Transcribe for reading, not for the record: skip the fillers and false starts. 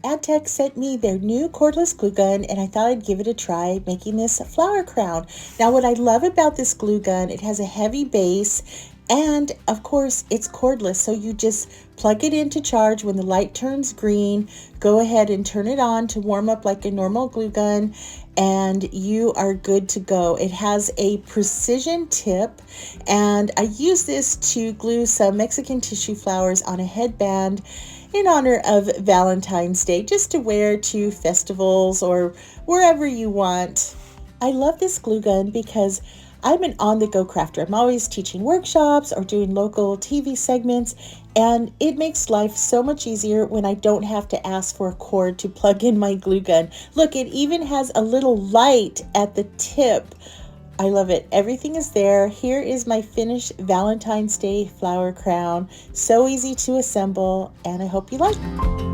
AdTech sent me their new cordless glue gun, and I thought I'd give it a try making this flower crown. Now, what I love about this glue gun, it has a heavy base, and of course it's cordless, so you just plug it in to charge. When the light turns green, go ahead and turn it on to warm up like a normal glue gun, and you are good to go. It has a precision tip, and I use this to glue some Mexican tissue flowers on a headband in honor of Valentine's Day, just to wear to festivals or wherever you want. I love this glue gun because I'm an on-the-go crafter. I'm always teaching workshops or doing local TV segments, and it makes life so much easier when I don't have to ask for a cord to plug in my glue gun. Look, it even has a little light at the tip. I love it. Everything is there. Here is my finished Valentine's Day flower crown. So easy to assemble, and I hope you like it.